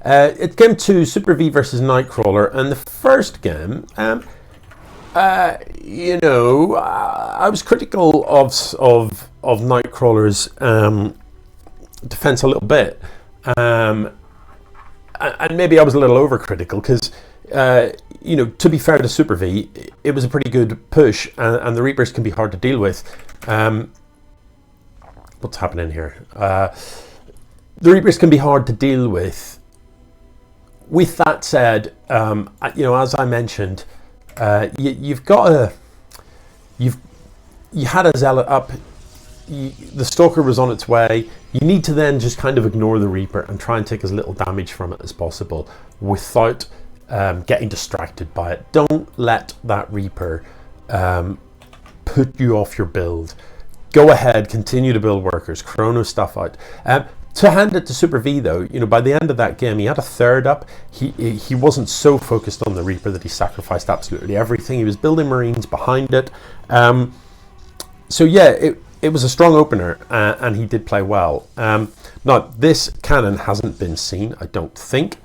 It's game 2, Super V versus Nightcrawler, and the first game, I was critical of Nightcrawler's defense a little bit, and maybe I was a little overcritical because, to be fair to Super V, it was a pretty good push, and the Reapers can be hard to deal with. What's happening here? The Reapers can be hard to deal with. With that said, as I mentioned, you had a Zealot up. The Stalker was on its way. You need to then just kind of ignore the Reaper and try and take as little damage from it as possible without getting distracted by it. Don't let that Reaper put you off your build. Go ahead, continue to build workers, chrono stuff out. To hand it to Super V though, by the end of that game, he had a third up. He wasn't so focused on the Reaper that he sacrificed absolutely everything. He was building Marines behind it. So yeah, it was a strong opener, and he did play well. Now, this cannon hasn't been seen, I don't think.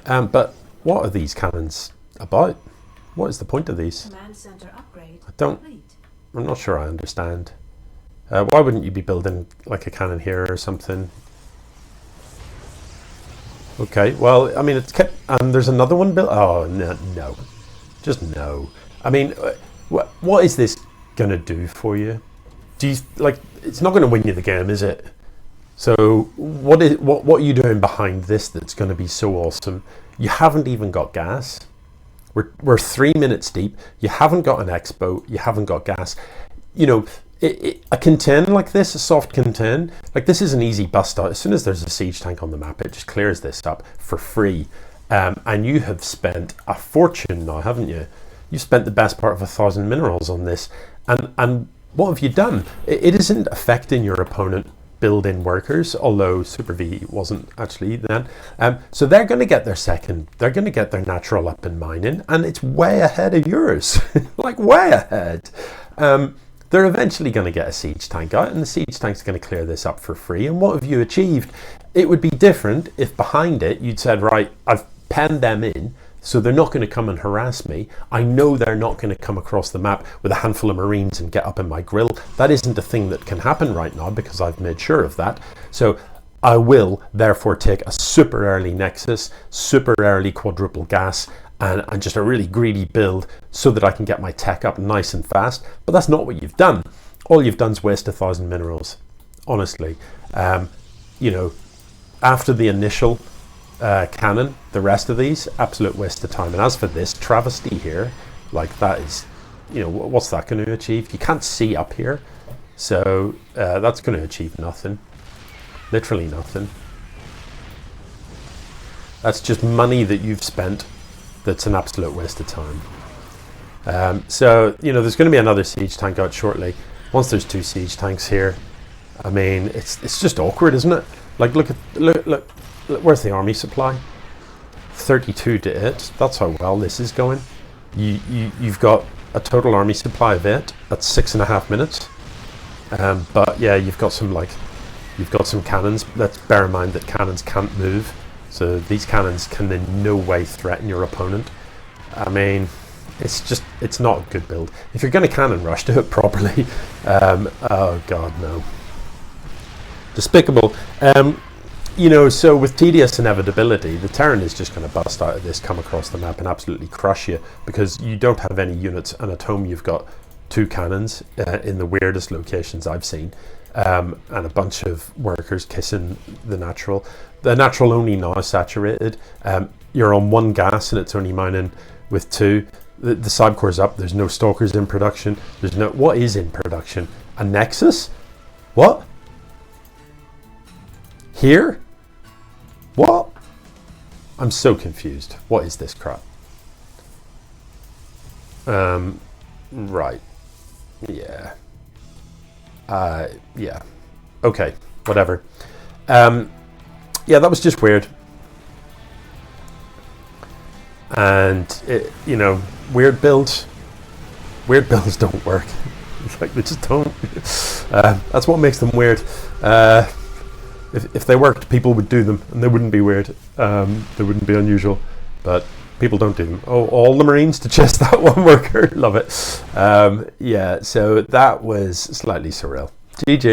But what are these cannons about? What is the point of these? Command center upgrade I'm not sure I understand. Why wouldn't you be building like a cannon here or something? Okay, well, I mean, it's kept, and there's another one built. Oh, no, just no. I mean, what is this going to do for you? Do you, it's not going to win you the game, is it? So what are you doing behind this that's going to be so awesome? You haven't even got gas. We're 3 minutes deep. You haven't got an expo. You haven't got gas. A contain like this, a soft contain, this is an easy bust out. As soon as there's a siege tank on the map, it just clears this up for free. And you have spent a fortune now, haven't you? You've spent the best part of 1,000 minerals on this. And what have you done? It isn't affecting your opponent build-in workers, although Super V wasn't actually then. So they're going to get their second. They're going to get their natural up in mining, and it's way ahead of yours. Way ahead. They're eventually going to get a siege tank out, and the siege tank's going to clear this up for free. And what have you achieved? It would be different if behind it you'd said, right, I've penned them in, so they're not going to come and harass me. I know they're not going to come across the map with a handful of Marines and get up in my grill. That isn't a thing that can happen right now because I've made sure of that. So I will therefore take a super early Nexus, super early quadruple gas, and just a really greedy build so that I can get my tech up nice and fast. But that's not what you've done. All you've done is waste 1,000 minerals, honestly. After the initial cannon, the rest of these, absolute waste of time. And as for this travesty here, that is, what's that going to achieve? You can't see up here. So that's going to achieve nothing. Literally nothing. That's just money that you've spent. That's an absolute waste of time. So there's going to be another siege tank out shortly. Once there's 2 siege tanks here, I mean, it's just awkward, isn't it? Look, where's the army supply? 32 to 8. That's how well this is going. You've got a total army supply of 8. That's 6.5 minutes. But yeah, you've got some cannons. Let's bear in mind that cannons can't move. So these cannons can in no way threaten your opponent. I mean, it's not a good build. If you're going to cannon rush, do it properly. Oh god, no. Despicable. So with tedious inevitability, the Terran is just going to bust out of this, come across the map and absolutely crush you because you don't have any units, and at home you've got 2 cannons in the weirdest locations I've seen. And a bunch of workers kissing the natural. The natural only now saturated. You're on 1 gas and it's only mining with 2. The side core's up. There's no stalkers in production. What is in production? A Nexus? What? Here? What? I'm so confused. What is this crap? Right. Yeah. Yeah. Okay. Whatever. Yeah, that was just weird. And weird builds don't work. They just don't. That's what makes them weird. if they worked, people would do them, and they wouldn't be weird. They wouldn't be unusual, but people don't do them. Oh, all the Marines to chase that one worker. Love it. Yeah, so that was slightly surreal. GG.